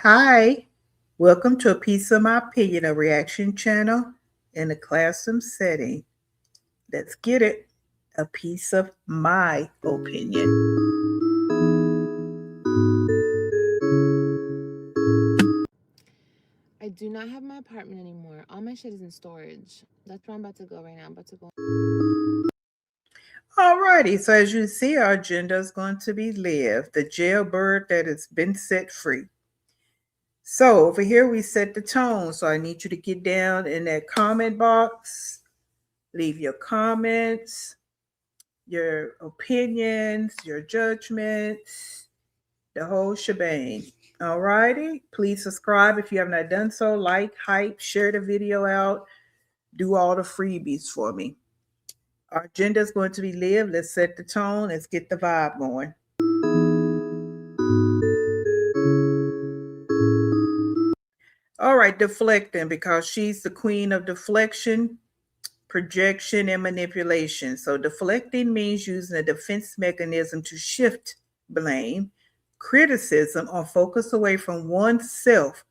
Hi. Welcome to a piece of my opinion, a reaction channel in a classroom setting. Let's get it. A piece of my opinion. I do not have my apartment anymore. All my shit is in storage. That's where I'm about to go right now. I'm about to go. Alrighty, so as you see, our agenda is going to be Liv, the jailbird that has been set free. So over here we set the tone. So I need you to get down in that comment box, leave your comments, your opinions, your judgments, the whole shebang. All righty. Please subscribe if you have not done so. Like, hype, share the video out. Do all the freebies for me. Our agenda is going to be Live. Let's set the tone. Let's get the vibe going. All right, deflecting, because she's the queen of deflection, projection, and manipulation. So deflecting means using a defense mechanism to shift blame, criticism, or focus away from oneself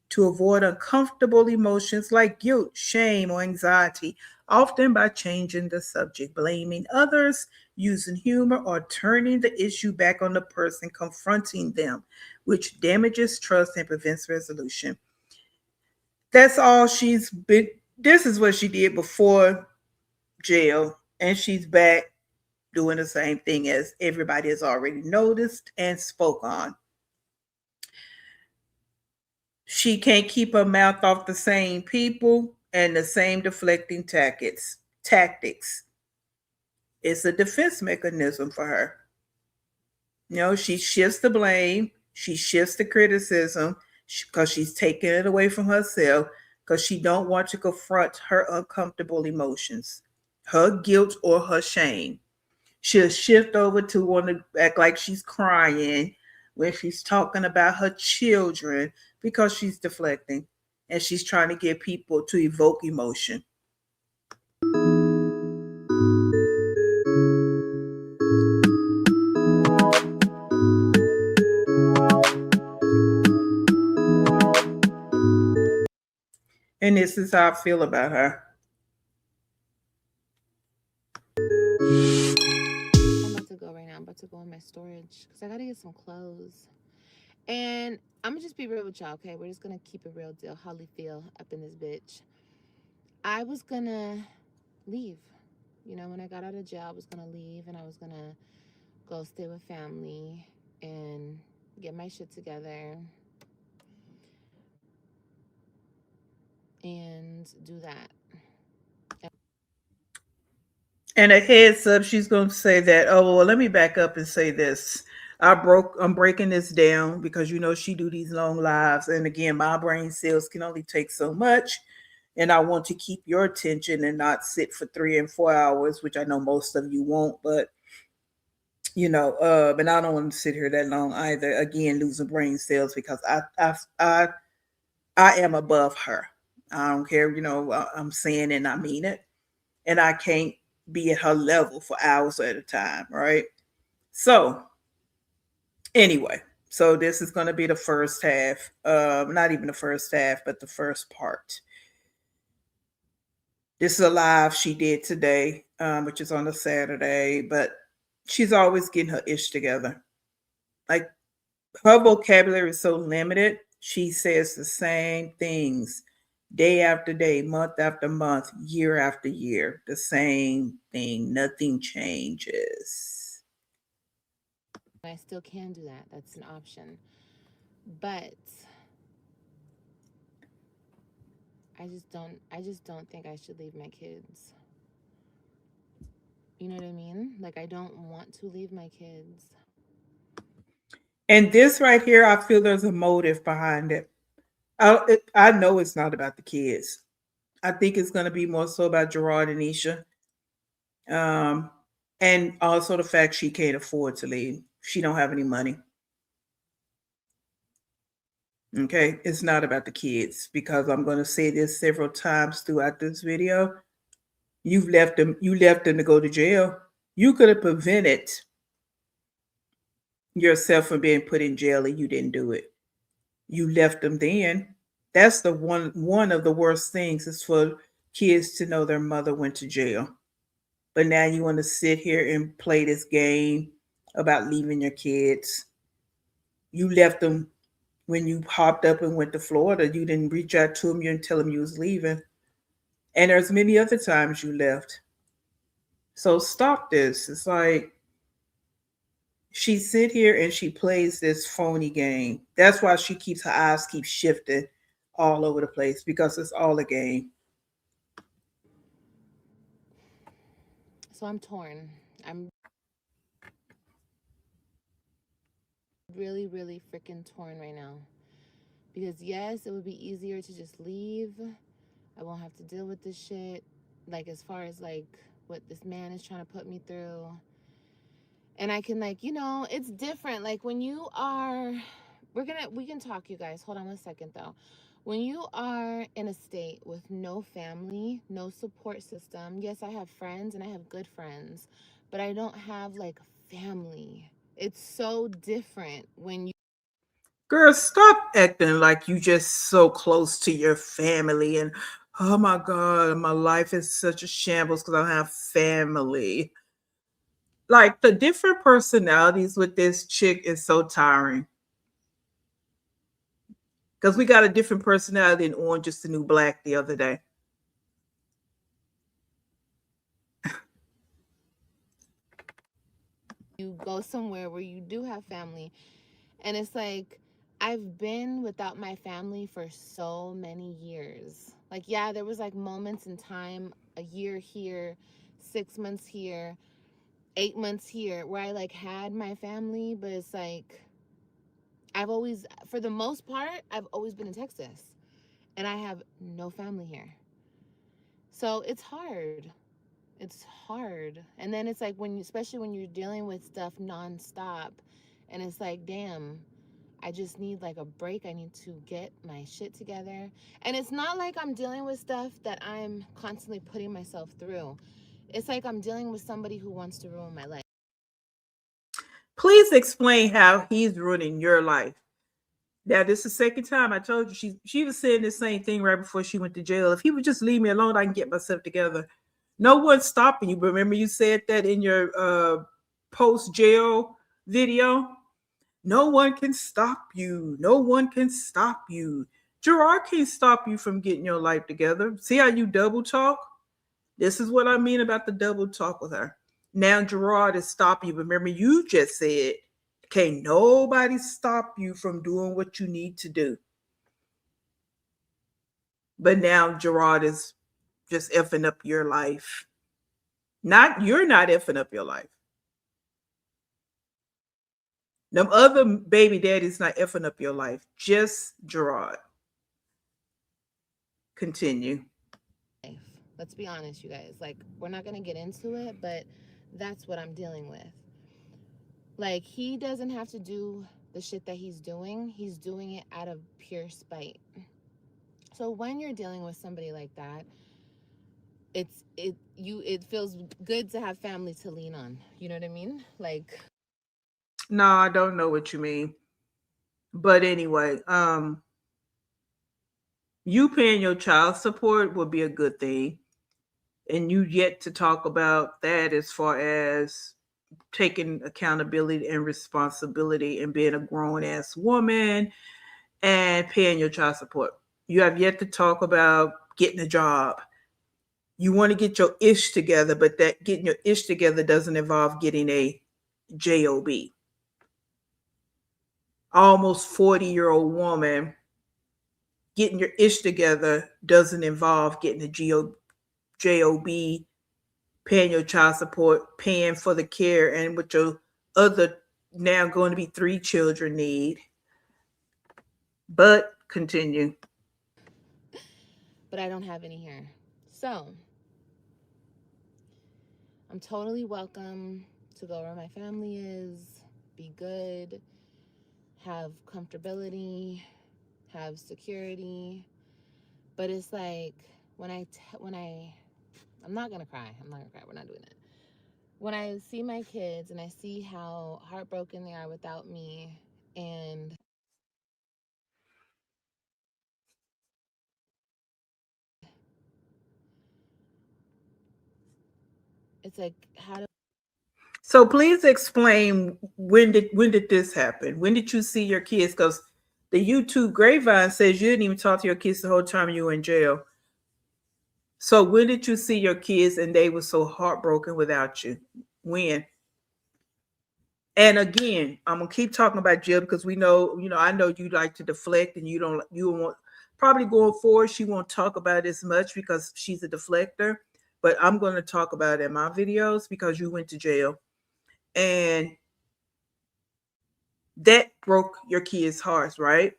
to avoid uncomfortable emotions like guilt, shame, or anxiety, often by changing the subject, blaming others, using humor, or turning the issue back on the person confronting them, which damages trust and prevents resolution. That's all she's been. This is what she did before jail, and she's back doing the same thing as everybody has already noticed and spoke on. She can't keep her mouth off the same people and the same deflecting tactics. It's a defense mechanism for her. She shifts the blame, she shifts the criticism because she's taking it away from herself because she don't want to confront her uncomfortable emotions, her guilt or her shame. She'll shift over to want to act like she's crying when she's talking about her children because she's deflecting and she's trying to get people to evoke emotion. And this is how I feel about her. I'm about to go right now. I'm about to go in my storage because I got to get some clothes. And I'm going to just be real with y'all, okay? We're just going to keep it real deal. Holly feel up in this bitch. I was going to leave. When I got out of jail, I was going to leave and I was going to go stay with family and get my shit together and do that. And a heads up, she's going to say that, oh, well, let me back up and say this. I'm breaking this down because, she do these long lives. And again, my brain cells can only take so much. And I want to keep your attention and not sit for 3 and 4 hours, which I know most of you won't, but but I don't want to sit here that long either. Again, losing brain cells because I am above her. I don't care, I'm saying and I mean it. And I can't be at her level for hours at a time, right? So anyway, so this is going to be the first half. Not even the first half, but the first part. This is a live she did today, which is on a Saturday, but she's always getting her ish together. Like, her vocabulary is so limited. She says the same things day after day, month after month, year after year. The same thing. Nothing changes. I still can do that. That's an option. But I just don't think I should leave my kids. You know what I mean? Like, I don't want to leave my kids. And this right here, I feel there's a motive behind it. I know it's not about the kids. I think it's going to be more so about Gerard and Isha. Um, and also the fact she can't afford to leave. She don't have any money. Okay, it's not about the kids because I'm going to say this several times throughout this video. You left them to go to jail. You could have prevented yourself from being put in jail and you didn't do it. You left them then. That's the one of the worst things is for kids to know their mother went to jail. But now you want to sit here and play this game about leaving your kids. You left them when you hopped up and went to Florida. You didn't reach out to them. You didn't tell them you was leaving. And there's many other times you left. So stop this. It's like she sit here and she plays this phony game. That's why she keeps her eyes keep shifting all over the place because it's all a game. So I'm torn. I'm really, really freaking torn right now. Because yes, it would be easier to just leave. I won't have to deal with this shit. Like as far as like what this man is trying to put me through. And I can like, it's different. Like when you are we can talk, you guys. Hold on 1 second though. When you are in a state with no family, no support system, yes, I have friends and I have good friends, but I don't have like family. It's so different when you Girl, stop acting like you just so close to your family and oh my God, my life is such a shambles because I don't have family. Like the different personalities with this chick is so tiring. Because we got a different personality in Orange is the New Black the other day. go somewhere where you do have family. And it's like, I've been without my family for so many years. Like, yeah, there was like moments in time, a year here, 6 months here, 8 months here, where I like had my family, but it's like, I've always, for the most part, I've always been in Texas and I have no family here. So it's hard. It's hard. And then it's like when you, especially when you're dealing with stuff nonstop, and it's like, damn, I just need like a break. I need to get my shit together. And it's not like I'm dealing with stuff that I'm constantly putting myself through. It's like I'm dealing with somebody who wants to ruin my life. Please explain how he's ruining your life. Now, this is the second time I told you she was saying the same thing right before she went to jail. If he would just leave me alone, I can get myself together. No one's stopping you. Remember, you said that in your post jail video. No one can stop you. No one can stop you. Gerard can't stop you from getting your life together. See how you double talk? This is what I mean about the double talk with her. Now Gerard is stopping you. Remember, you just said, can't nobody stop you from doing what you need to do. But now Gerard is just effing up your life. Not you're not effing up your life. Them other baby daddies not effing up your life. Just Gerard. Continue. Let's be honest, you guys. Like, we're not going to get into it, but that's what I'm dealing with. Like, he doesn't have to do the shit that he's doing, he's doing it out of pure spite. So when you're dealing with somebody like that, it feels good to have family to lean on. You know what I mean? Like, No, I don't know what you mean. But anyway, you paying your child support would be a good thing. And you yet to talk about that as far as taking accountability and responsibility and being a grown ass woman and paying your child support. You have yet to talk about getting a job. You want to get your ish together, but that getting your ish together doesn't involve getting a job. Almost 40-year-old woman getting your ish together doesn't involve getting a job, paying your child support, paying for the care, and what your other now going to be three children need. But continue. but I don't have any here. So I'm totally welcome to go where my family is, be good, have comfortability, have security. But it's like when I'm not gonna cry. I'm not gonna cry. We're not doing it. when I see my kids and I see how heartbroken they are without me, and it's like, how do So please explain, when did this happen? When did you see your kids? Because the YouTube grapevine says you didn't even talk to your kids the whole time you were in jail. So when did you see your kids and they were so heartbroken without you? When? And again, I'm gonna keep talking about Jill because we know, I know you like to deflect and you don't want, probably going forward, she won't talk about it as much because she's a deflector. But I'm gonna talk about it in my videos because you went to jail. And that broke your kids' hearts, right?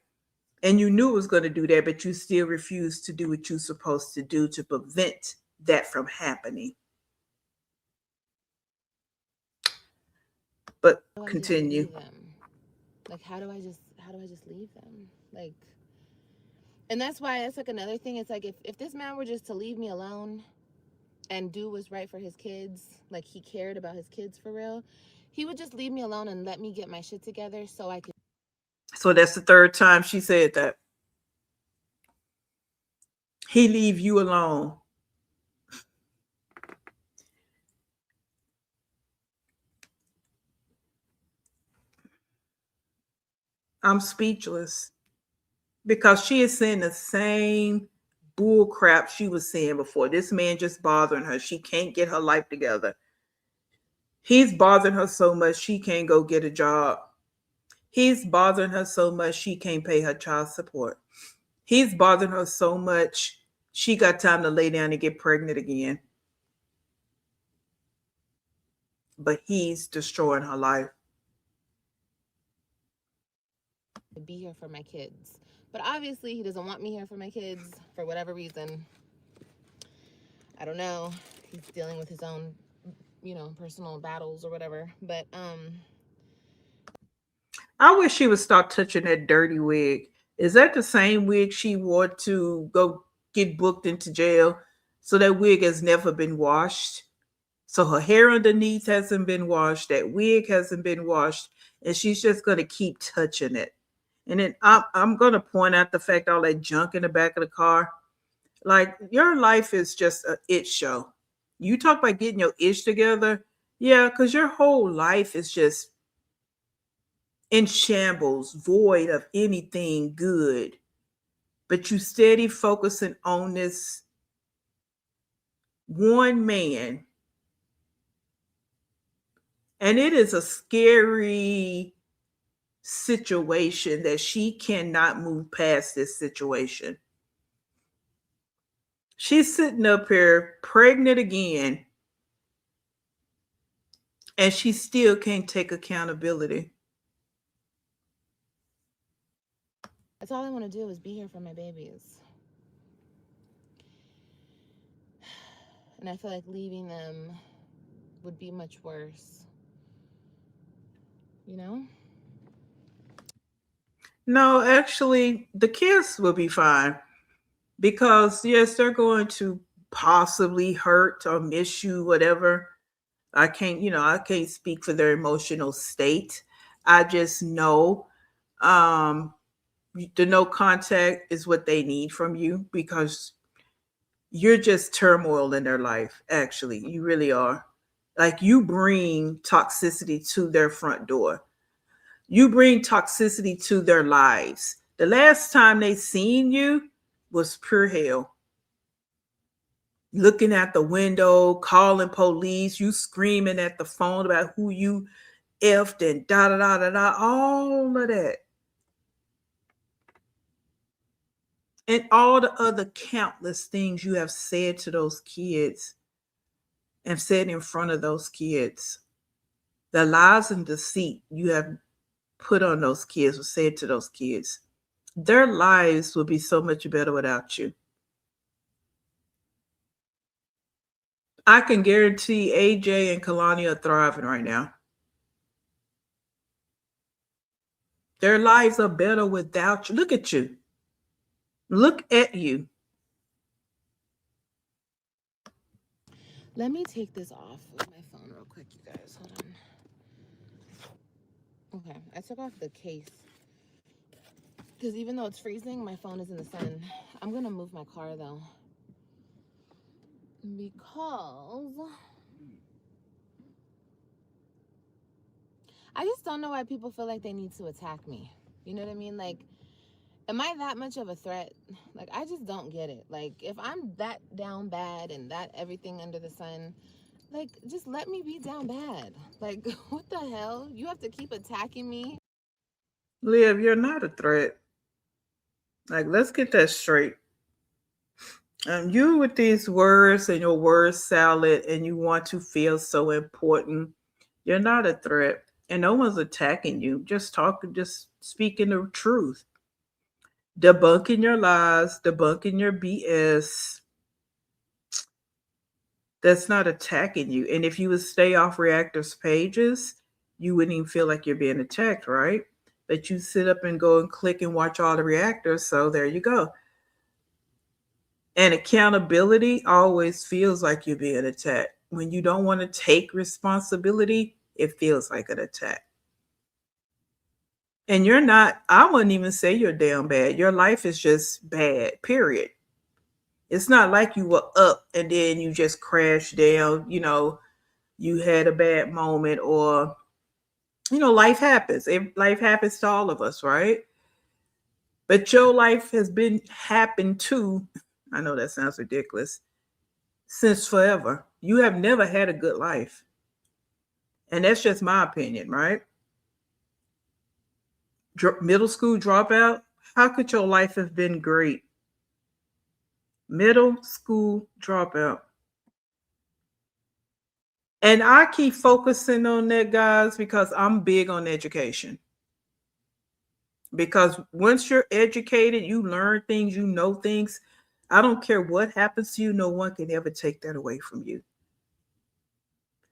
And you knew it was gonna do that, but you still refused to do what you're supposed to do to prevent that from happening. But I just continue. leave them? Like, how do I just leave them? Like, and that's why that's like another thing. It's like, if this man were just to leave me alone and do what's right for his kids, like he cared about his kids for real, he would just leave me alone and let me get my shit together so I could So that's the third time she said that. He leave you alone. I'm speechless because she is saying the same bull crap she was saying before. This man just bothering her. She can't get her life together. He's bothering her so much she can't go get a job. He's bothering her so much she can't pay her child support. He's bothering her so much she got time to lay down and get pregnant again. But he's destroying her life. be here for my kids. But obviously, he doesn't want me here for my kids for whatever reason. I don't know. He's dealing with his own, personal battles or whatever. But I wish she would stop touching that dirty wig. Is that the same wig she wore to go get booked into jail? So that wig has never been washed. So her hair underneath hasn't been washed. That wig hasn't been washed. And she's just going to keep touching it. And then I'm going to point out the fact all that junk in the back of the car. Like, your life is just a it show. You talk about getting your ish together. Yeah, because your whole life is just in shambles, void of anything good. But you steady focusing on this one man. And it is a scary situation that she cannot move past this situation. She's sitting up here pregnant again, and she still can't take accountability. that's all I want to do is be here for my babies. And I feel like leaving them would be much worse, you know? No, actually, the kids will be fine because, yes, they're going to possibly hurt or miss you, whatever. I can't speak for their emotional state. I just know um, the no contact is what they need from you because you're just turmoil in their life. Actually, you really are. Like, you bring toxicity to their front door. You bring toxicity to their lives. The last time they seen you was pure hell. Looking at the window, calling police, you screaming at the phone about who you effed and da da da da da, all of that. And all the other countless things you have said to those kids and said in front of those kids. The lies and deceit you have put on those kids or said to those kids. Their lives would be so much better without you. I can guarantee AJ and Kalani are thriving right now. Their lives are better without you. Look at you. Look at you. Let me take this off with my phone real quick, you guys. Hold on. Okay, I took off the case because even though it's freezing, my phone is in the sun. I'm gonna move my car though because I just don't know why people feel like they need to attack me. You know what I mean? Like, am I that much of a threat? Like, I just don't get it. Like, if I'm that down bad and that everything under the sun, like, just let me be down bad. Like, what the hell? You have to keep attacking me? Liv, you're not a threat. Like, let's get that straight. You with these words and your word salad, and you want to feel so important. You're not a threat, and no one's attacking you. Just talking, just speaking the truth, debunking your lies, debunking your BS. That's not attacking you. And if you would stay off reactors pages, you wouldn't even feel like you're being attacked, right? But you sit up and go and click and watch all the reactors. So there you go. And accountability always feels like you're being attacked. When you don't want to take responsibility, it feels like an attack. And you're not, I wouldn't even say you're damn bad. Your life is just bad, period. It's not like you were up and then you just crashed down, you had a bad moment, or life happens. Life happens to all of us, right? But your life has been happened to, I know that sounds ridiculous, since forever. You have never had a good life. And that's just my opinion, right? Middle school dropout, how could your life have been great? Middle school dropout. And I keep focusing on that, guys, because I'm big on education. Because once you're educated, you learn things, you know things. I don't care what happens to you, no one can ever take that away from you.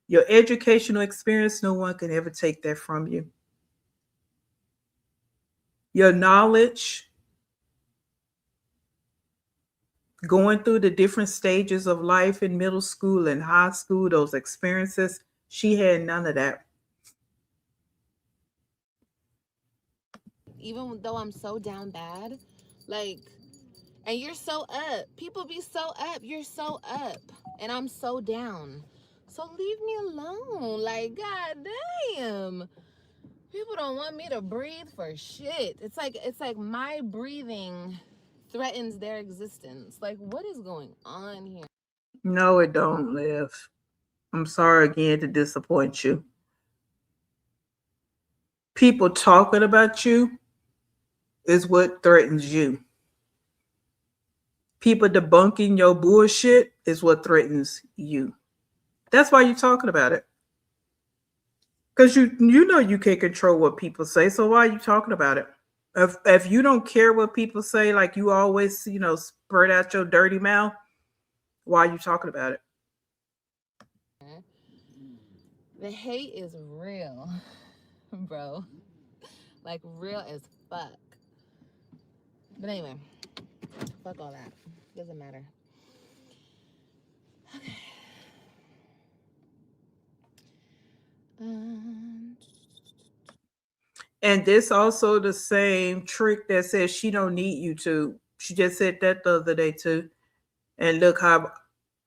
Your educational experience, no one can ever take that from you. Your knowledge, going through the different stages of life in middle school and high school, those experiences, she had none of that. Even though I'm so down bad, like, and you're so up. People be so up. You're so up. And I'm so down. So leave me alone. Like, god damn. People don't want me to breathe for shit. It's like my breathing threatens their existence. Like, what is going on here? No, it don't, Live. I'm sorry again to disappoint you. People talking about you is what threatens you. People debunking your bullshit is what threatens you. That's why you're talking about it. Because you know you can't control what people say, so why are you talking about it? If you don't care what people say, like you always, spread out your dirty mouth, why are you talking about it? The hate is real, bro. Like, real as fuck. But anyway, fuck all that. Doesn't matter. Okay. Um, And this also the same trick that says she don't need you to. She just said that the other day too. And look how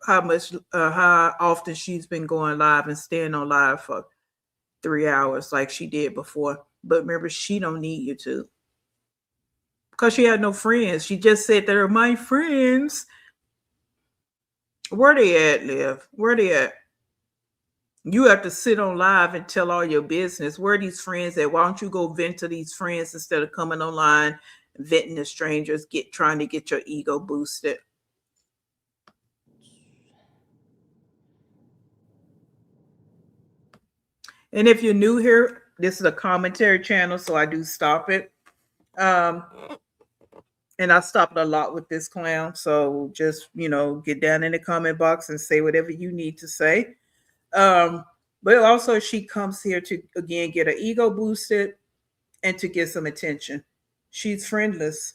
much how often she's been going live and staying on live for 3 hours like she did before. But remember, she don't need you to because she had no friends. She just said they're my friends. Where they at, Liv? Where they at? You have to sit on live and tell all your business. Where are these friends at? Why don't you go vent to these friends instead of coming online venting to strangers, trying to get your ego boosted? And if you're new here, this is a commentary channel, so I do stop it. Um, and I stopped a lot with this clown. So just, get down in the comment box and say whatever you need to say. Um, but also she comes here to again get her ego boosted and to get some attention. She's friendless.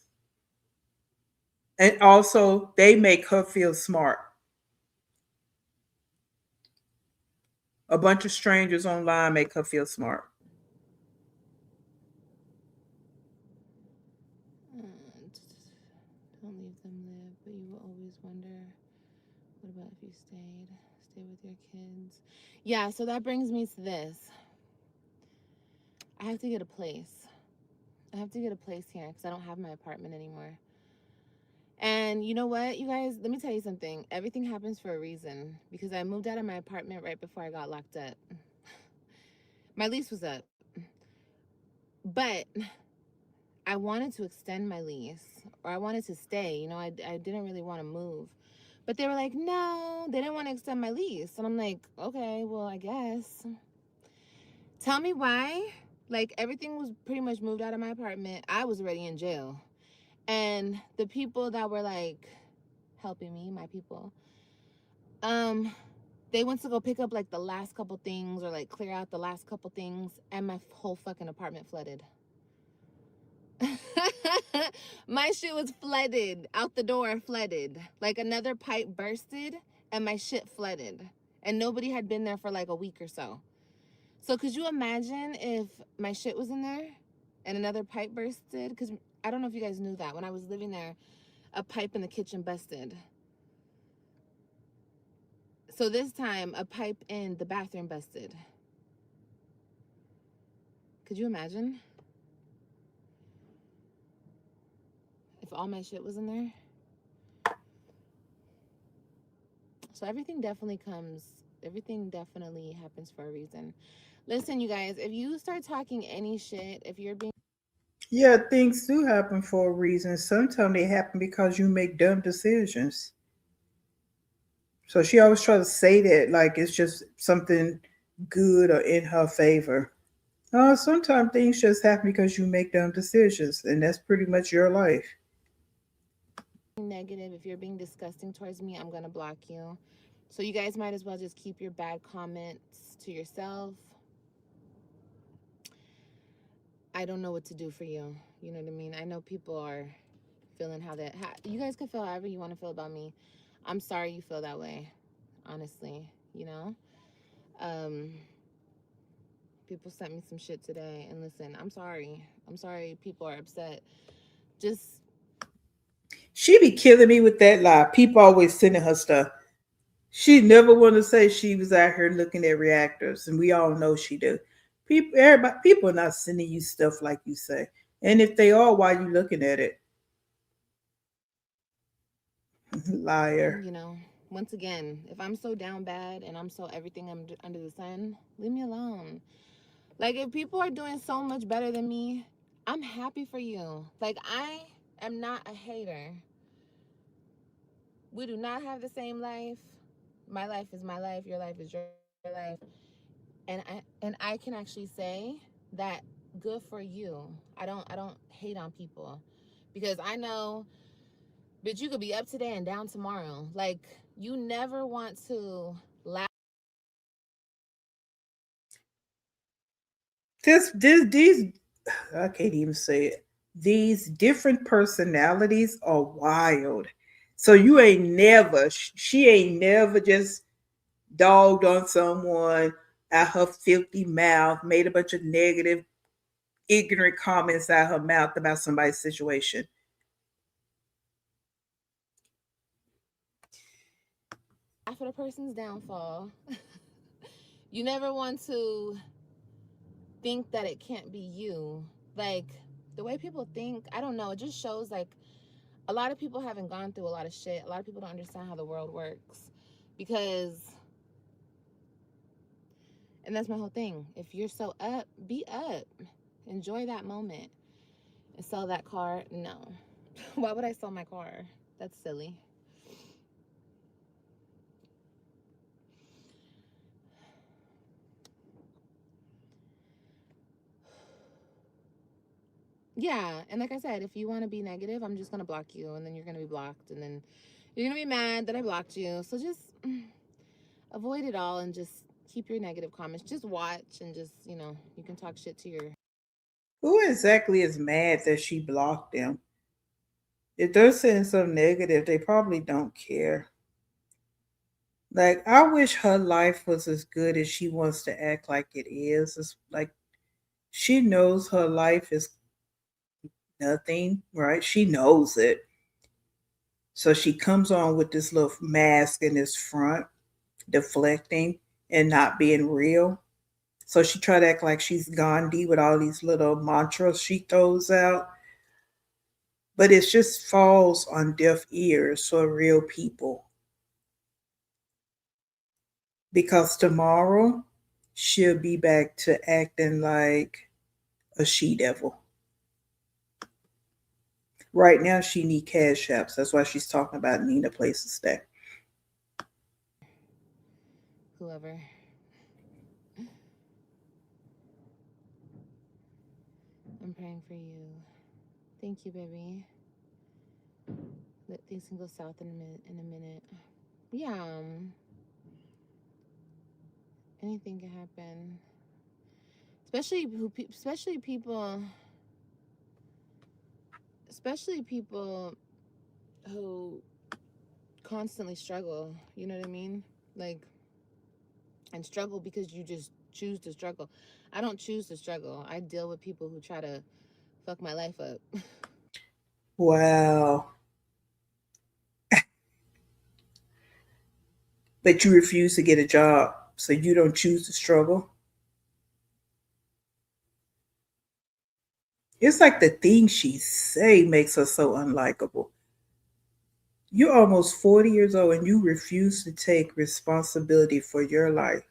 And also they make her feel smart. A bunch of strangers online make her feel smart. Don't leave them live, but you will always wonder, what about if you stayed? Stay with your kids. Yeah, so that brings me to this. I have to get a place. I have to get a place here because I don't have my apartment anymore. And you know what, you guys, let me tell you something. Everything happens for a reason because I moved out of my apartment right before I got locked up. My lease was up, but I wanted to extend my lease or I wanted to stay. I didn't really want to move. But they were like, no, they didn't want to extend my lease. And I'm like, okay, well, I guess. Tell me why. Like, everything was pretty much moved out of my apartment. I was already in jail. And the people that were like helping me, my people, um, they went to go pick up like the last couple things or like clear out the last couple things, and my whole fucking apartment flooded. My shit was flooded out the door, flooded. Like another pipe bursted and my shit flooded. And nobody had been there for like a week or so. So could you imagine if my shit was in there and another pipe bursted? Because I don't know if you guys knew that. When I was living there, a pipe in the kitchen busted. So this time, a pipe in the bathroom busted. Could you imagine if all my shit was in there? So everything definitely happens for a reason. Listen, you guys, if you start talking any shit, if you're being Yeah, things do happen for a reason. Sometimes they happen because you make dumb decisions. So she always tries to say that like it's just something good or in her favor. Sometimes things just happen because you make dumb decisions, and that's pretty much your life. negative, if you're being disgusting towards me, I'm gonna block you. So you guys might as well just keep your bad comments to yourself. I don't know what to do for you. You know what I mean? I know people are feeling you guys can feel however you want to feel about me. I'm sorry you feel that way, honestly, you know? Um, People sent me some shit today, and listen, I'm sorry. I'm sorry people are upset. Just She be killing me with that lie. People always sending her stuff. She never want to say she was out here looking at reactors, and we all know she do. People are not sending you stuff like you say. And if they are, why you looking at it? Liar. once again, if I'm so down bad and I'm so everything under the sun, leave me alone. Like, if people are doing so much better than me, I'm happy for you. Like, I am not a hater. We do not have the same life. My life is my life, your life is your life. And I can actually say that good for you. I don't hate on people because I know, but you could be up today and down tomorrow. Like, you never want to laugh. These, I can't even say it. These different personalities are wild. So you ain't never, she ain't never just dogged on someone out her filthy mouth, made a bunch of negative, ignorant comments out her mouth about somebody's situation. At a person's downfall. You never want to think that it can't be you. Like, the way people think, I don't know, it just shows like a lot of people haven't gone through a lot of shit. A lot of people don't understand how the world works. Because, and that's my whole thing. If you're so up, be up. Enjoy that moment. And sell that car? No. Why would I sell my car? That's silly. Yeah, and like I said, if you want to be negative, I'm just gonna block you, and then you're gonna be blocked, and then you're gonna be mad that I blocked you. So just avoid it all and just keep your negative comments. Just watch and just, you can talk shit to your. Who exactly is mad that she blocked them? If they're saying something negative, they probably don't care. Like, I wish her life was as good as she wants to act like it is. It's like she knows her life is nothing, right? She knows it. So she comes on with this little mask in this front, deflecting and not being real. So she tried to act like she's Gandhi with all these little mantras she throws out. But it just falls on deaf ears for real people. Because tomorrow she'll be back to acting like a she devil. Right now she need cash apps. That's why she's talking about needing a place to stay. Whoever. I'm praying for you. Thank you, baby. That things can go south in a minute. Yeah, anything can happen. Especially people, especially people who constantly struggle. You know what I mean? Like, and struggle because you just choose to struggle. I don't choose to struggle. I deal with people who try to fuck my life up. Wow. But you refuse to get a job, so you don't choose to struggle. It's like the things she say makes her so unlikable. You're almost 40 years old and you refuse to take responsibility for your life.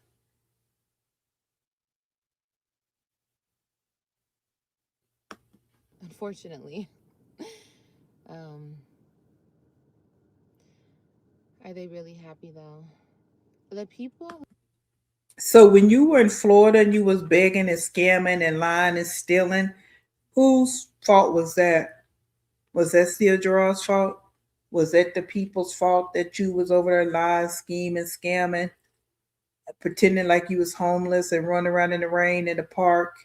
Unfortunately. Um, are they really happy though? The people. So when you were in Florida and you was begging and scamming and lying and stealing, whose fault was that? Was that still Gerard's fault? Was that the people's fault that you was over there lying, scheming, scamming, pretending like you was homeless and running around in the rain in the park,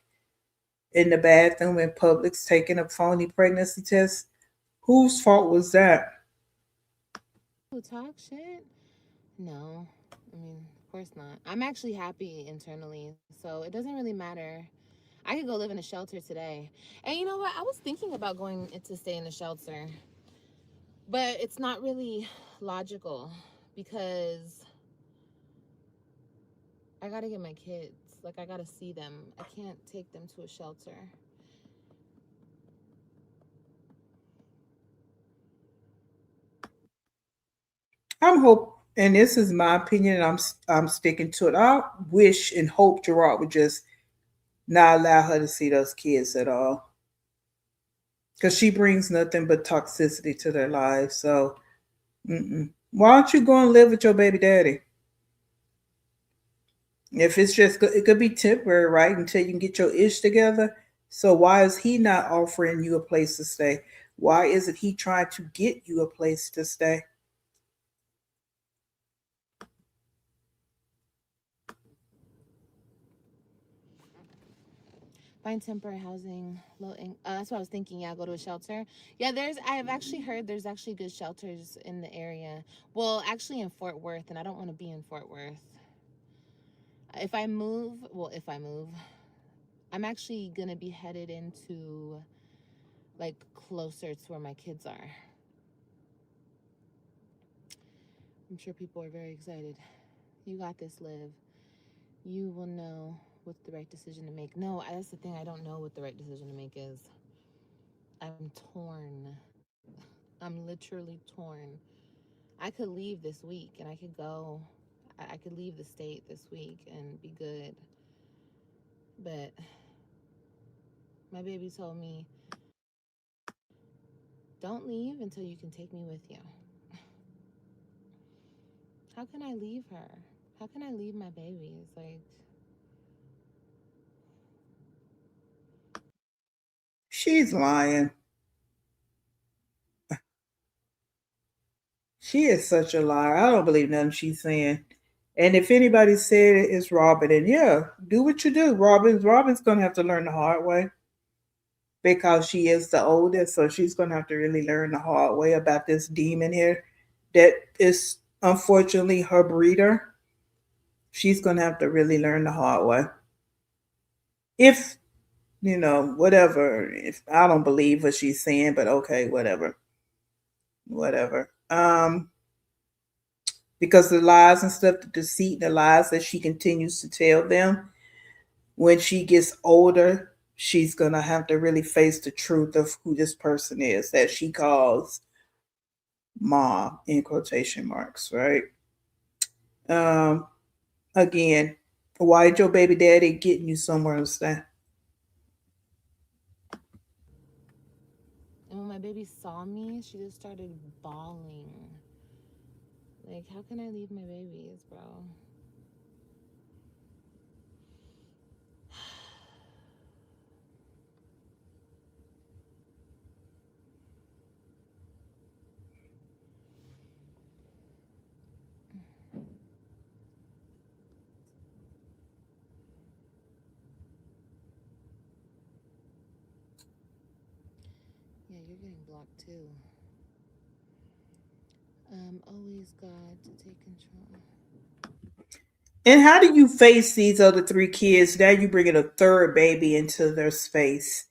in the bathroom, in Publix, taking a phony pregnancy test? Whose fault was that? Who talk shit? No. I mean, of course not. I'm actually happy internally, so it doesn't really matter. I could go live in a shelter today. And you know what? I was thinking about going to stay in a shelter, but it's not really logical because I gotta get my kids. Like, I gotta see them. I can't take them to a shelter. I'm hope, and this is my opinion, and I'm sticking to it. I wish and hope Gerard would just not allow her to see those kids at all, because she brings nothing but toxicity to their lives. So, why don't you go and live with your baby daddy? If it's just, it could be temporary, right, until you can get your ish together. So why is he not offering you a place to stay? Why isn't he trying to get you a place to stay? Find temporary housing, that's what I was thinking. Yeah, go to a shelter. Yeah, I have actually heard there's actually good shelters in the area. Well, actually in Fort Worth, and I don't want to be in Fort Worth. If I move, I'm actually gonna be headed into like closer to where my kids are. I'm sure people are very excited. You got this, Liv. You will know what's the right decision to make. No, that's the thing. I don't know what the right decision to make is. I'm torn. I'm literally torn. I could leave this week and I could go. I could leave the state this week and be good. But my baby told me, don't leave until you can take me with you. How can I leave her? How can I leave my baby? It's like, She's lying. She is such a liar. I don't believe nothing she's saying. And if anybody said it, it's Robin. And yeah, do what you do. Robin's gonna have to learn the hard way because she is the oldest, so she's gonna have to really learn the hard way about this demon here that is unfortunately, her breeder, she's going to have to really learn the hard way. If, whatever, if I don't believe what she's saying, but okay, whatever. Whatever. Because the lies and stuff, the deceit, the lies that she continues to tell them, when she gets older, she's going to have to really face the truth of who this person is that she calls mom in quotation marks, right? Um, Again, why is your baby daddy getting you somewhere to stay? And when my baby saw me, she just started bawling. Like, how can I leave my babies, bro? Yeah, you're getting blocked too. Always God to take control. And how do you face these other three kids? Now you bringing a third baby into their space,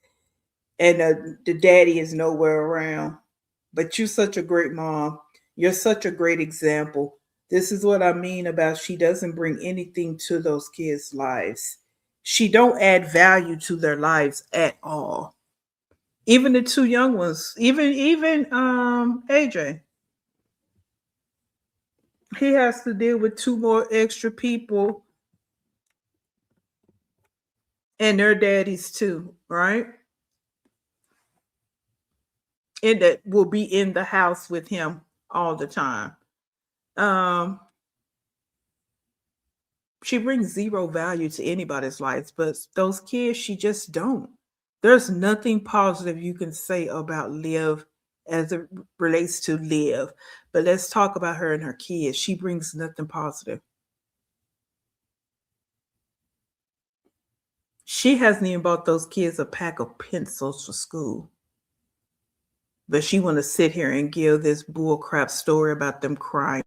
and the daddy is nowhere around. But you're such a great mom. You're such a great example. This is what I mean about she doesn't bring anything to those kids' lives. She don't add value to their lives at all. Even the two young ones, even AJ, he has to deal with two more extra people and their daddies too, right? And that will be in the house with him all the time. Um, she brings zero value to anybody's lives, but those kids, she just don't. There's nothing positive you can say about Liv as it relates to Liv. But let's talk about her and her kids. She brings nothing positive. She hasn't even bought those kids a pack of pencils for school. But she want to sit here and give this bullcrap story about them crying.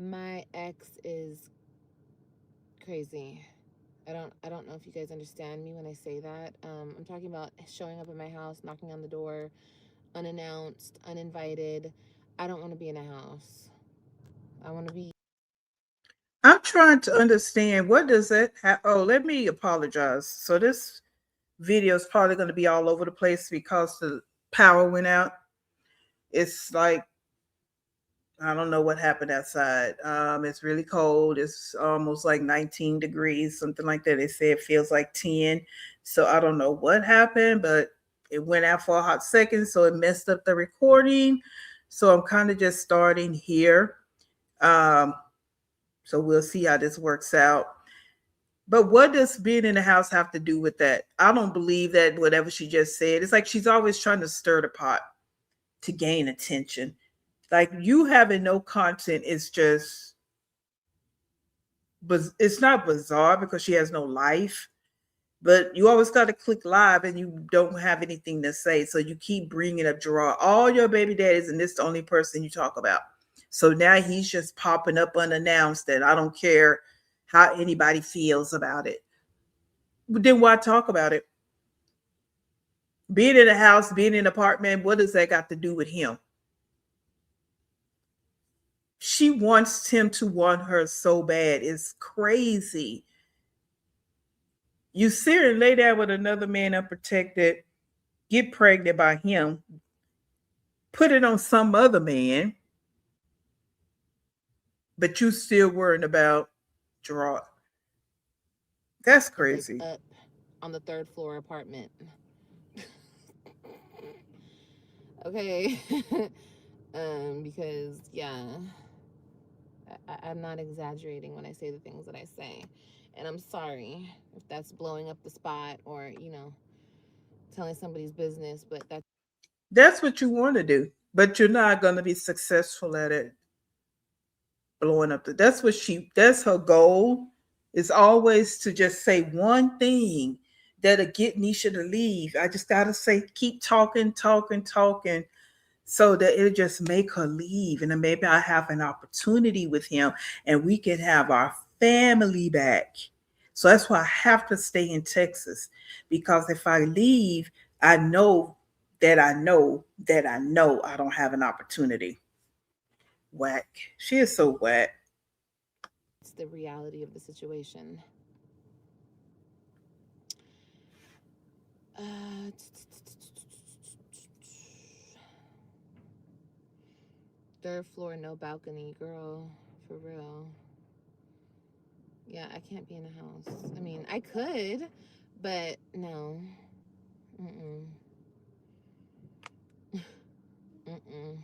My ex is crazy. I don't know if you guys understand me when I say that. I'm talking about showing up at my house, knocking on the door, unannounced, uninvited. I don't want to be in a house. I want to be. I'm trying to understand what does that oh, let me apologize. So this video is probably going to be all over the place because the power went out. It's like I don't know what happened outside. It's really cold. It's almost like 19 degrees, something like that. They say it feels like 10. So I don't know what happened, but it went out for a hot second, so it messed up the recording. So I'm kind of just starting here. Um, so we'll see how this works out. But what does being in the house have to do with that? I don't believe that whatever she just said. It's like she's always trying to stir the pot to gain attention. Like you having no content is just, but it's not bizarre because she has no life. But you always got to click live and you don't have anything to say. So you keep bringing up Gerard, all your baby daddies, and this is the only person you talk about. So now he's just popping up unannounced and I don't care how anybody feels about it. But then why talk about it? Being in a house, being in an apartment, what does that got to do with him? She wants him to want her so bad. It's crazy. You sit and lay down with another man unprotected, get pregnant by him, put it on some other man, but you still worrying about Gerard. That's Live crazy. up on the third floor apartment. Okay. Because yeah, I'm not exaggerating when I say the things that I say, and I'm sorry if that's blowing up the spot or telling somebody's business, but that's That's what you want to do, but you're not going to be successful at it. Blowing up that's what that's her goal is always to just say one thing that'll get Nisha to leave. I just gotta say, keep talking, talking, talking, so that it'll just make her leave. And then maybe I have an opportunity with him and we can have our family back. So that's why I have to stay in Texas. Because if I leave, I know that I know I don't have an opportunity. Whack. She is so whack. the reality of the situation. Uh, Third floor, no balcony, girl, for real. Yeah, I can't be in a house. I mean, I could, but no. Mm-mm. Mm-mm.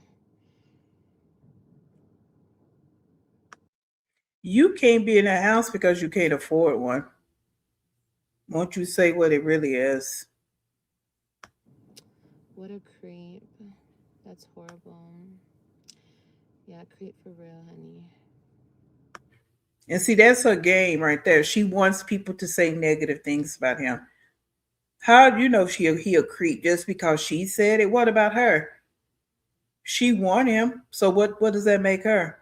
You can't be in a house because you can't afford one. Won't you say what it really is? What a creep. That's horrible. Yeah, creep for real, honey. And see, that's her game right there. She wants people to say negative things about him. How do you know he a creep just because she said it? What about her? She want him. So what does that make her?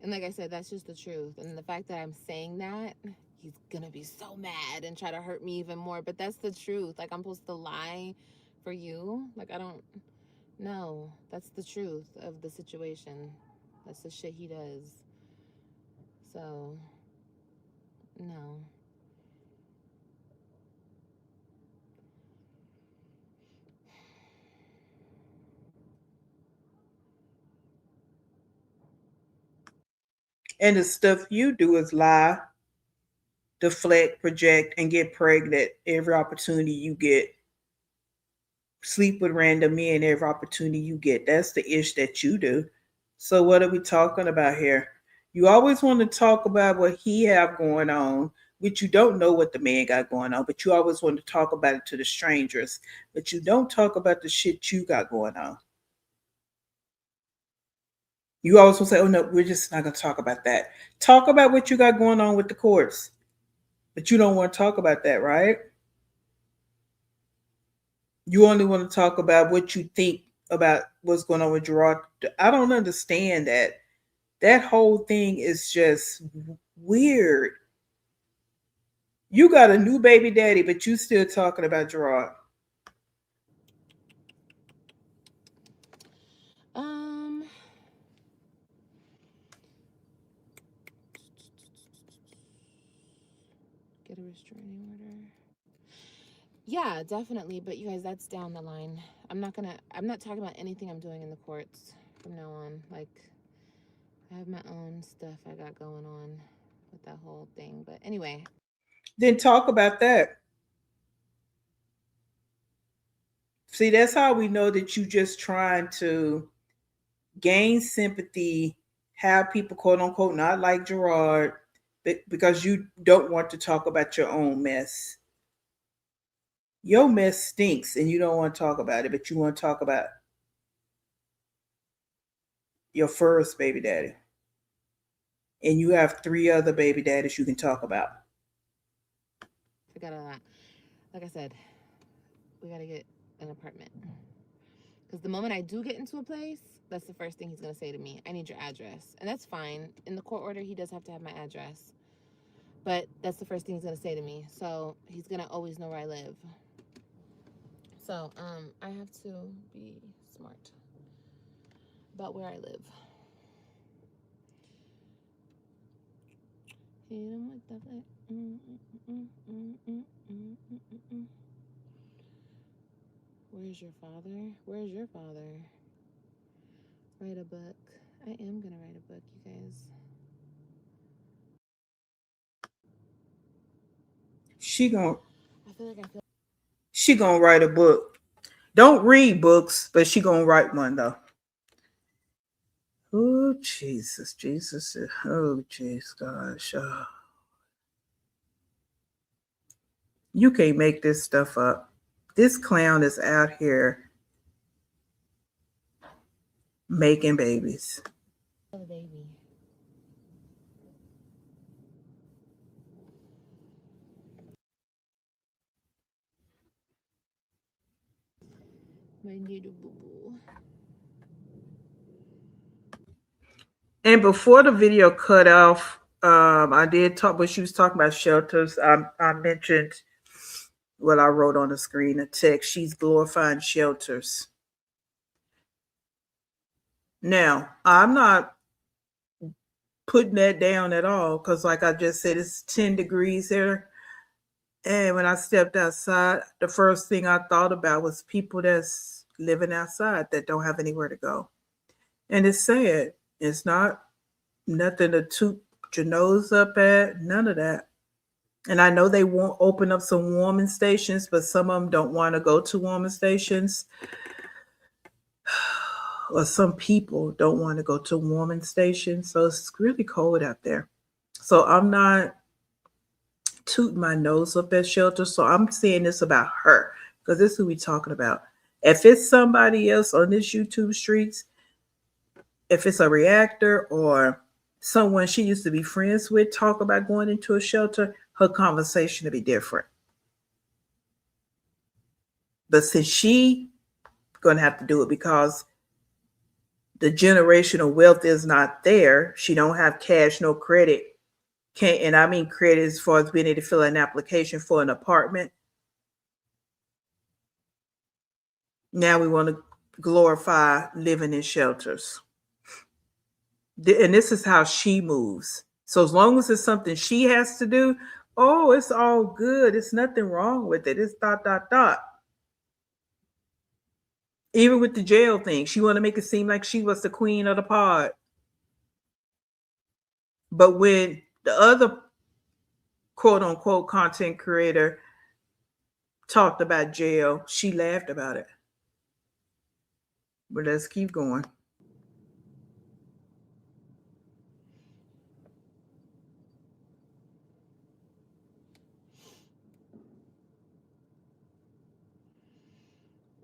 And like I said, that's just the truth. And the fact that I'm saying that, he's gonna be so mad and try to hurt me even more. But that's the truth. Like, I'm supposed to lie for you? Like, I don't. No, that's the truth of the situation. That's the shit he does. So, no. And the stuff you do is lie, deflect, project, and get pregnant every opportunity you get. Sleep with random men every opportunity you get. That's the ish that you do. So what are we talking about here? You always want to talk about what he have going on, which you don't know what the man got going on, but you always want to talk about it to the strangers, but you don't talk about the shit you got going on. You always will say, "Oh no, we're just not going to talk about that." Talk about what you got going on with the courts, but you don't want to talk about that, right? You only want to talk about what you think about what's going on with Gerard. I don't understand that. That whole thing is just weird. You got a new baby daddy, but you still talking about Gerard. Um, get a restraining order. Yeah, definitely. But you guys, that's down the line. I'm not talking about anything I'm doing in the courts from now on. Like, I have my own stuff I got going on with that whole thing. But anyway, Then talk about that. See, that's how we know that you just trying to gain sympathy, have people quote unquote not like Gerard, because you don't want to talk about your own mess. Your mess stinks and you don't want to talk about it, but you want to talk about your first baby daddy. And you have three other baby daddies you can talk about. forgot all that. Like I said, we got to get an apartment. Because the moment I do get into a place, that's the first thing he's going to say to me. I need your address. And that's fine. In the court order, he does have to have my address. But that's the first thing he's going to say to me. So he's going to always know where I live. So I have to be smart about where I live. Hit him with the flick. Where's your father? Where's your father? Write a book. I am gonna write a book, you guys. She gon' I feel like I feel. she gonna write a book. Don't read books, but she gonna write one though. Oh Jesus, Jesus, oh jeez, gosh, you can't make this stuff up. This clown is out here making babies. The baby. My little boo boo. And before the video cut off, I did talk when she was talking about shelters. I mentioned what I wrote on the screen, a text. She's glorifying shelters. Now, I'm not putting that down at all because, like I just said, it's 10 degrees here. And when I stepped outside, the first thing I thought about was people that's living outside that don't have anywhere to go. And it's sad. It's not nothing to toot your nose up at, none of that. And I know they won't open up some warming stations, but some of them don't want to go to warming stations. Or some people don't want to go to warming stations. So it's really cold out there. So I'm not tooting my nose up at shelter. So I'm saying this about her because this is who we talking about. If it's somebody else on this YouTube streets, if it's a reactor or someone she used to be friends with talk about going into a shelter, her conversation would be different. But since she gonna have to do it because the generational wealth is not there, she don't have cash, no credit. Can't, and I mean credit as far as being able to fill an application for an apartment. Now we want to glorify living in shelters. And this is how she moves. So as long as it's something she has to do, oh, it's all good. It's nothing wrong with it. It's dot dot dot. Even with the jail thing, she want to make it seem like she was the queen of the pod. But when the other quote unquote content creator talked about jail, she laughed about it. But let's keep going.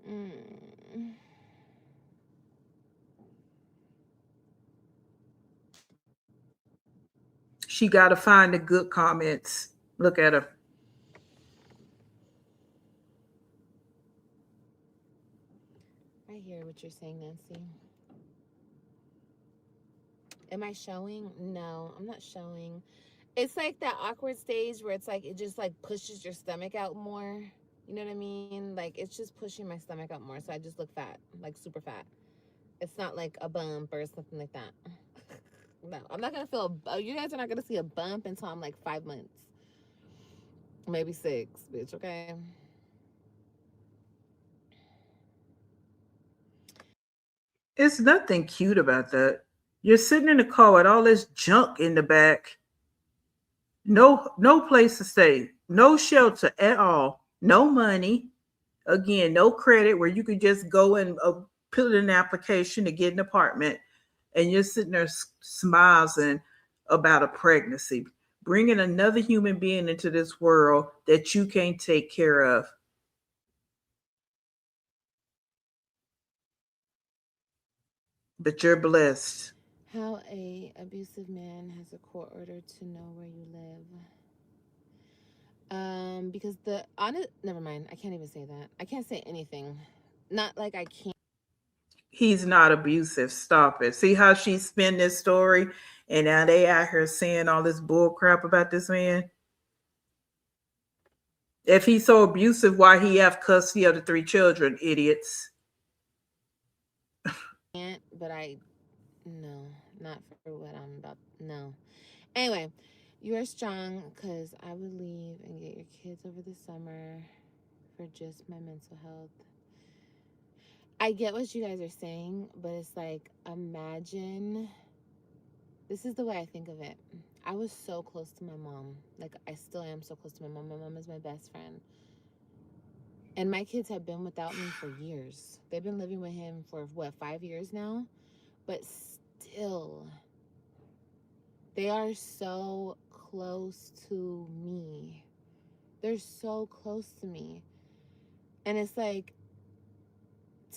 Mm. She got to find the good comments. Look at her. I hear what you're saying, Nancy. Am I showing? No, I'm not showing. It's like that awkward stage where it's like it just like pushes your stomach out more. You know what I mean? Like it's just pushing my stomach out more, so I just look fat, like super fat. It's not like a bump or something like that. No, I'm not gonna feel. You guys are not gonna see a bump until I'm like 5 months, maybe six, bitch. Okay. It's nothing cute about that. You're sitting in the car with all this junk in the back. No place to stay. No shelter at all. No money. Again, no credit where you could just go and put in an application to get an apartment. And you're sitting there smiling about a pregnancy, bringing another human being into this world that you can't take care of. But you're blessed. How a abusive man has a court order to know where you live. Because the honest, never mind. I can't even say that. I can't say anything. Not like I can't. He's not abusive. Stop it. See how she spin this story, and now they out here saying all this bull crap about this man. If he's so abusive, why he have custody of the three children? Idiots. But I no, not for what I'm about. No. Anyway, you are strong because I would leave and get your kids over the summer for just my mental health. I get what you guys are saying, but it's like, imagine this is the way I think of it. I was so close to my mom. Like, I still am so close to my mom. My mom is my best friend. And my kids have been without me for years. They've been living with him for what, 5 years now? But still, they are so close to me. They're so close to me. And it's like,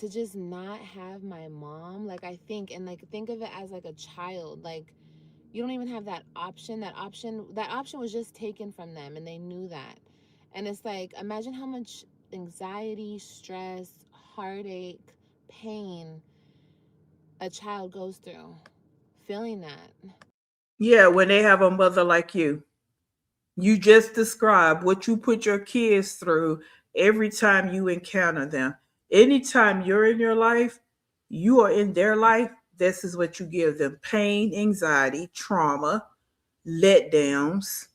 to just not have my mom, like, I think, and like, think of it as like a child. Like, you don't even have that option. That option was just taken from them, and they knew that. And it's like, imagine how much anxiety, stress, heartache, pain a child goes through feeling that. Yeah, when they have a mother like you. You just described what you put your kids through every time you encounter them. Anytime you're in your life, you are in their life, this is what you give them: pain, anxiety, trauma, letdowns.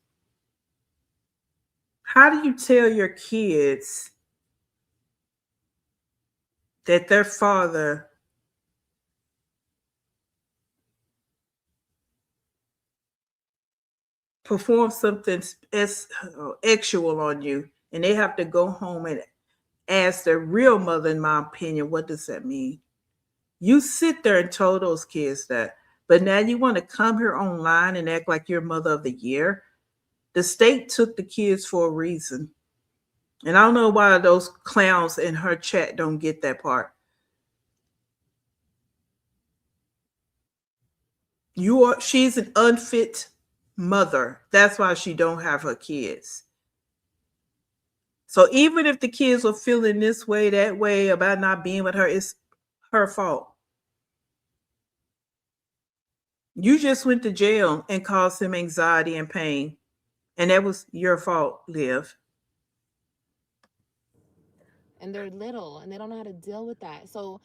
How do you tell your kids that their father performed something sexual on you and they have to go home and ask their real mother? In my opinion, what does that mean? You sit there and told those kids that, but now you want to come here online and act like you're mother of the year. The state took the kids for a reason. And I don't know why those clowns in her chat don't get that part. She's an unfit mother. That's why she don't have her kids. So even if the kids were feeling this way, that way about not being with her, it's her fault. You just went to jail and caused him anxiety and pain. And that was your fault, Liv. And they're little and they don't know how to deal with that. So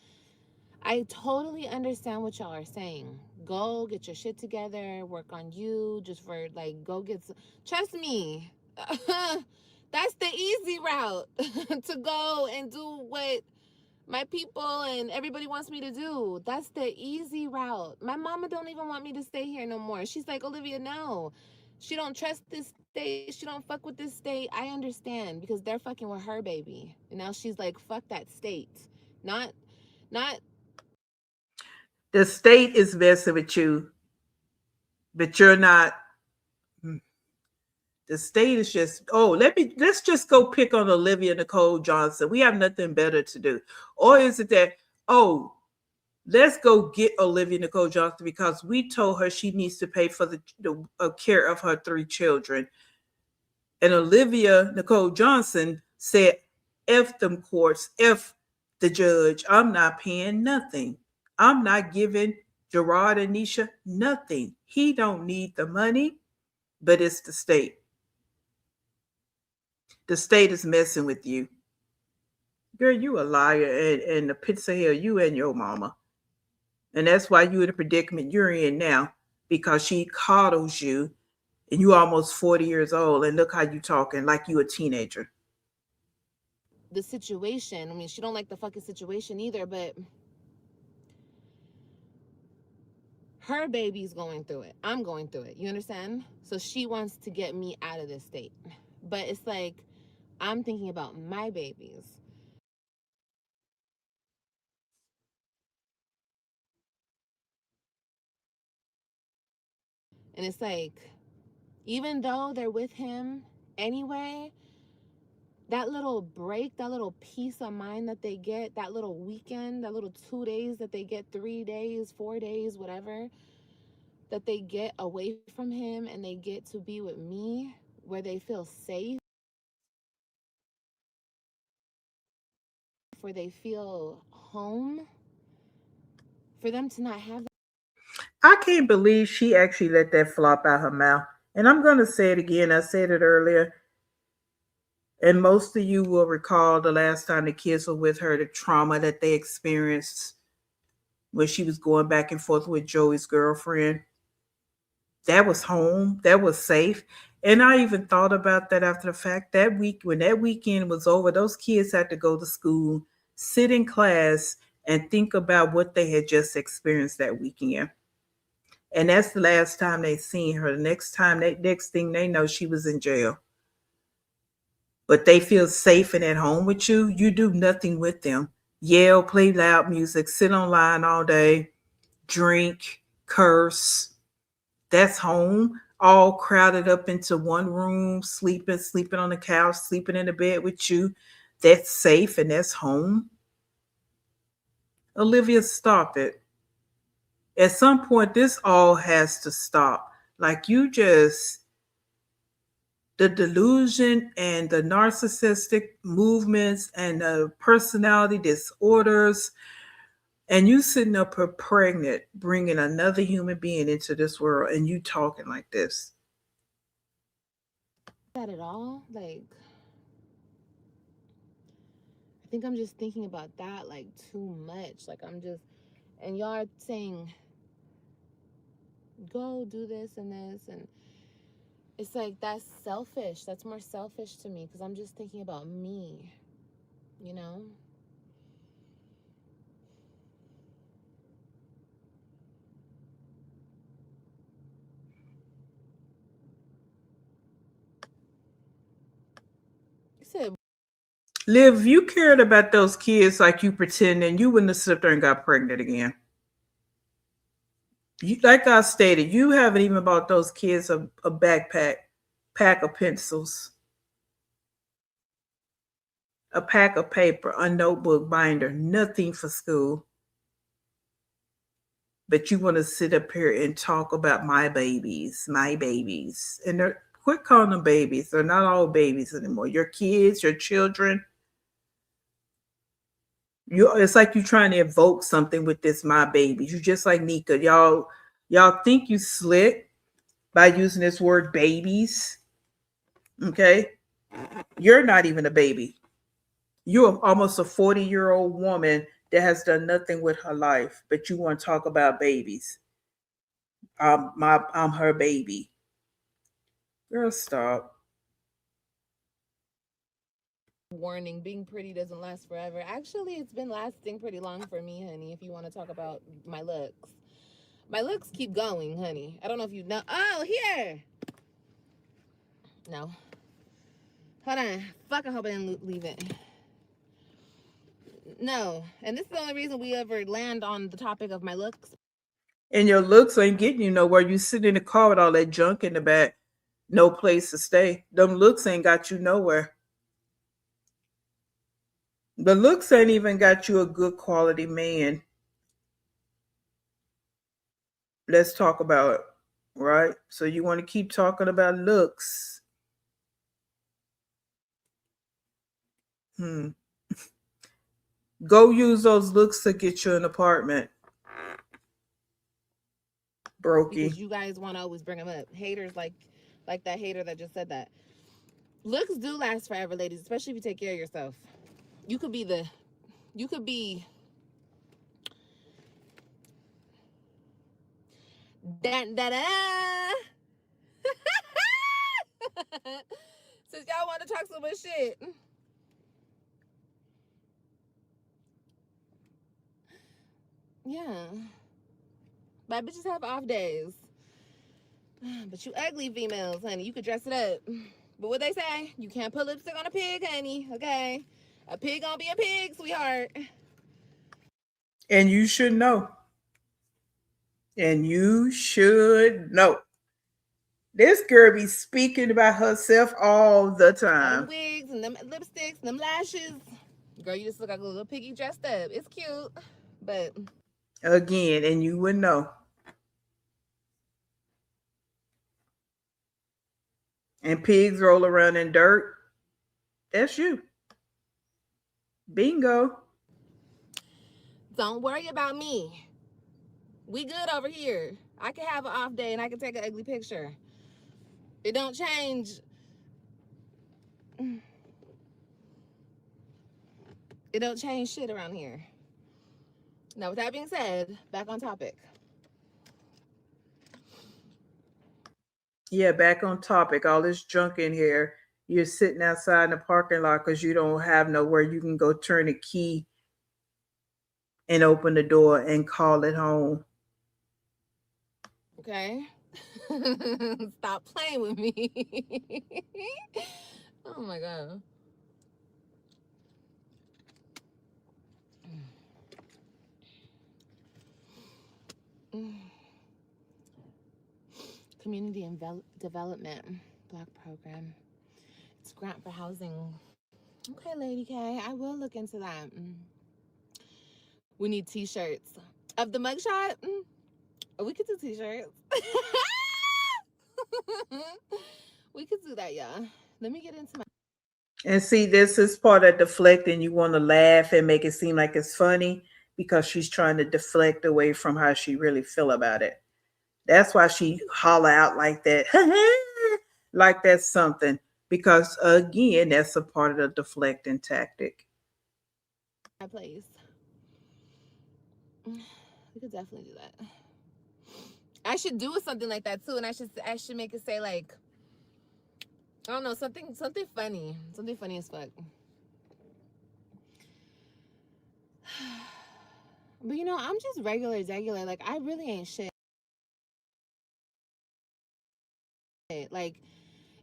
I totally understand what y'all are saying. Go get your shit together, work on you, just for like, go get some. Trust me. That's the easy route to go and do what my people and everybody wants me to do. That's the easy route. My mama don't even want me to stay here no more. She's like, Olivia, no. She don't trust this state. She don't fuck with this state. I understand because they're fucking with her baby. And now she's like, fuck that state. Not not The state is messing with you, but you're not. The state is just, oh, let's just go pick on Olivia Nicole Johnson. We have nothing better to do. Or is it that, oh, Let's go get Olivia Nicole Johnson because we told her she needs to pay for the care of her three children. And Olivia Nicole Johnson said, F them courts, F the judge. I'm not paying nothing. I'm not giving Gerard and Nisha nothing. He don't need the money, but it's the state. The state is messing with you. Girl, you a liar and the pits of hell, you and your mama. And that's why you in the predicament you're in now, because she coddles you and you almost 40 years old and look how you talking like you a teenager. The situation, I mean, she don't like the fucking situation either, but her baby's going through it. I'm going through it. You understand? So she wants to get me out of this state. But it's like I'm thinking about my babies. And it's like, even though they're with him anyway, that little break, that little peace of mind that they get, that little weekend, that little 2 days that they get, 3 days, 4 days, whatever, that they get away from him and they get to be with me where they feel safe, where they feel home, for them to not have that. I can't believe she actually let that flop out her mouth. And I'm going to say it again. I said it earlier. And most of you will recall the last time the kids were with her, the trauma that they experienced when she was going back and forth with Joey's girlfriend. That was home. That was safe. And I even thought about that after the fact. That week, when that weekend was over, those kids had to go to school, sit in class, and think about what they had just experienced that weekend. And that's the last time they seen her. The next thing they know, she was in jail. But they feel safe and at home with you. You do nothing with them. Yell, play loud music, sit online all day, drink, curse. That's home. All crowded up into one room, sleeping on the couch, sleeping in the bed with you. That's safe and that's home. Olivia, stop it. At some point, this all has to stop. Like you just the delusion and the narcissistic movements and the personality disorders, and you sitting up here pregnant, bringing another human being into this world, and you talking like this. That at all. Like, I think I'm just thinking about that like too much. Like, I'm just, and y'all are saying, go do this and this. And it's like, that's selfish. That's more selfish to me because I'm just thinking about me, you know? You said, Liv, you cared about those kids like you pretending you wouldn't have slipped there and got pregnant again. You, like I stated, you haven't even bought those kids a backpack, pack of pencils, a pack of paper, a notebook binder, nothing for school. But you want to sit up here and talk about my babies, my babies. And they're quit calling them babies. They're not all babies anymore. Your kids, your children. You it's like you trying to evoke something with this my babies. You just like Nika. Y'all think you slick by using this word babies. Okay? You're not even a baby. You're almost a 40-year-old woman that has done nothing with her life, but you want to talk about babies. I'm her baby. Girl, stop. warning, being pretty doesn't last forever. Actually, it's been lasting pretty long for me, honey, if you want to talk about my looks. My looks keep going, honey. I don't know if you know. Oh, here. No. Hold on. Fuck, I hope I didn't leave it. No. And this is the only reason we ever land on the topic of my looks. And your looks ain't getting you nowhere. You sit in the car with all that junk in the back, no place to stay. Them looks ain't got you nowhere. The looks ain't even got you a good quality man. let's talk about it, right? So you want to keep talking about looks. Hmm. Go use those looks to get you an apartment, because Brokey. you guys want to always bring them up. Haters like that hater that just said that. Looks do last forever, ladies, especially if you take care of yourself. You could be the you could be da da da. Since y'all want to talk so much shit. Yeah. But bitches have off days. But you ugly females, honey. You could dress it up. But what they say, you can't put lipstick on a pig, honey. Okay? A pig gonna be a pig, sweetheart. And you should know. And you should know. This girl be speaking about herself all the All them time. wigs and them lipsticks and them lashes. Girl, you just look like a little piggy dressed up. It's cute. But Again, and you would know. And pigs roll around in dirt. That's you. Bingo. don't worry about me. We good over here. I can have an off day and I can take an ugly picture. It don't change. It don't change shit around here. Now, with that being said, back on topic. Yeah, back on topic. All this junk in here. You're sitting outside in the parking lot because you don't have nowhere you can go turn a key and open the door and call it home. Okay? Stop playing with me. Oh my god. Community and Development Block Program. It's grant for housing. Okay, Lady K, I will look into that. We need t-shirts. Of the mugshot, we could do t-shirts. We could do that, y'all. Let me get into my And see, this is part of deflecting. You want to laugh and make it seem like it's funny because she's trying to deflect away from how she really feel about it. That's why she holler out like that, like that's something. Because again, that's a part of the deflecting tactic. place. We could definitely do that. I should do something like that too, and I should make it say like, I don't know, something funny as fuck. But I'm just regular, Like I really ain't shit. Like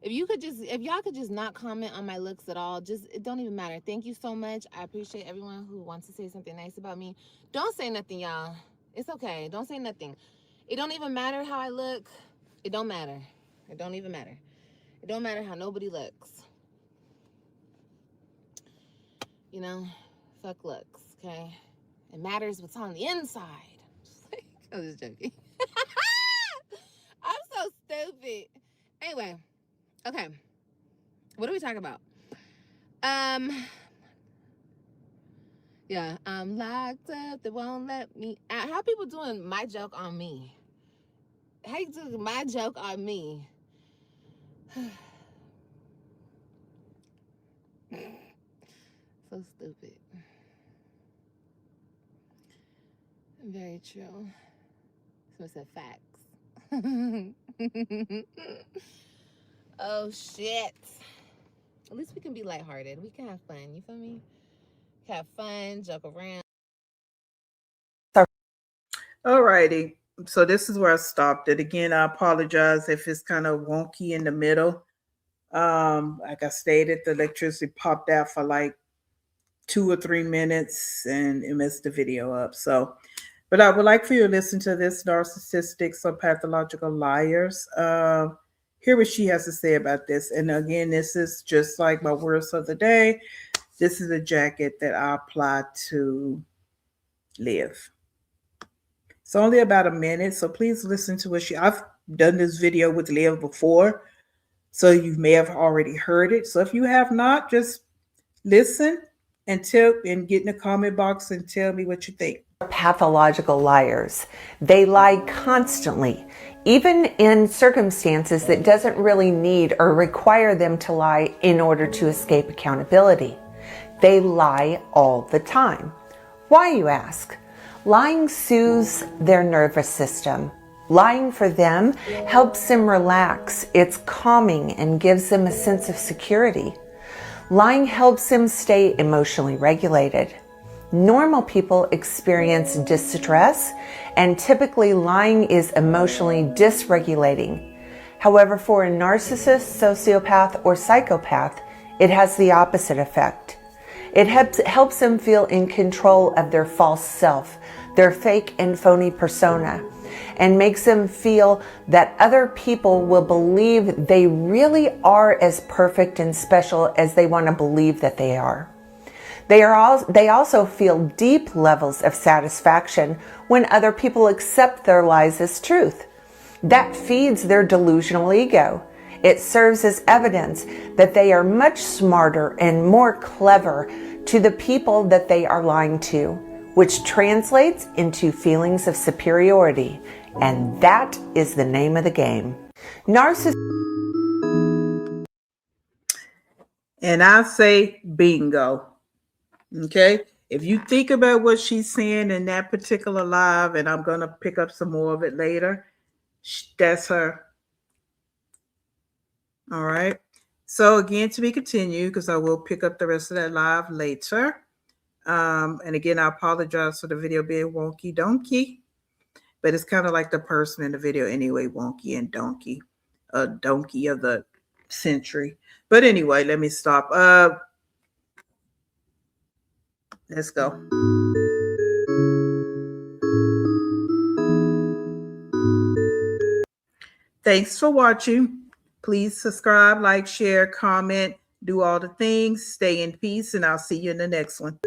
if y'all could just not comment on my looks at all, just it don't even matter. Thank you so much. I appreciate everyone who wants to say something nice about me. Don't say nothing, y'all. It's okay. Don't say nothing. It don't even matter how I look. It don't matter. It don't even matter. It don't matter how nobody looks. You know, fuck looks, okay? It matters what's on the inside. I'm just joking. I'm so stupid. Anyway, okay. What are we talking about? Um, yeah, I'm locked up. They won't let me out. How people doing my joke on me? How you doing my joke on me? So stupid. Very true. So said facts. Oh shit. At least we can be lighthearted. We can have fun. You feel me? Have fun, joke around. Alrighty. So this is where I stopped it. Again, I apologize if it's kind of wonky in the middle. Like I stated, the electricity popped out for like 2 or 3 minutes and it messed the video up. So, but I would like for you to listen to this narcissistics or pathological liars. Hear what she has to say about this. And again, this is just like my words of the day. This is a jacket that I apply to live. It's only about a minute, so please listen to what I've done this video with Liv before, so you may have already heard it. So if you have not, just listen and get in the comment box and tell me what you think. Pathological liars. They lie constantly, even in circumstances that doesn't really need or require them to lie in order to escape accountability. They lie all the time. Why, you ask? Lying soothes their nervous system. Lying for them helps them relax. It's calming and gives them a sense of security. Lying helps them stay emotionally regulated. Normal people experience distress, and typically lying is emotionally dysregulating. However, for a narcissist, sociopath, or psychopath, it has the opposite effect. It helps them feel in control of their false self, their fake and phony persona, and makes them feel that other people will believe they really are as perfect and special as they want to believe that they are. They also feel deep levels of satisfaction when other people accept their lies as truth. That feeds their delusional ego. It serves as evidence that they are much smarter and more clever to the people that they are lying to, which translates into feelings of superiority. And that is the name of the game. And I say bingo. Okay. If you think about what she's saying in that particular live, and I'm going to pick up some more of it later, that's her. All right. So again, to be continued, because I will pick up the rest of that live later. And again, I apologize for the video being wonky donkey, but it's kind of like the person in the video anyway, wonky and donkey, a donkey of the century. But anyway, let me stop. Let's go. Thanks for watching. Please subscribe, like, share, comment, do all the things. Stay in peace, and I'll see you in the next one.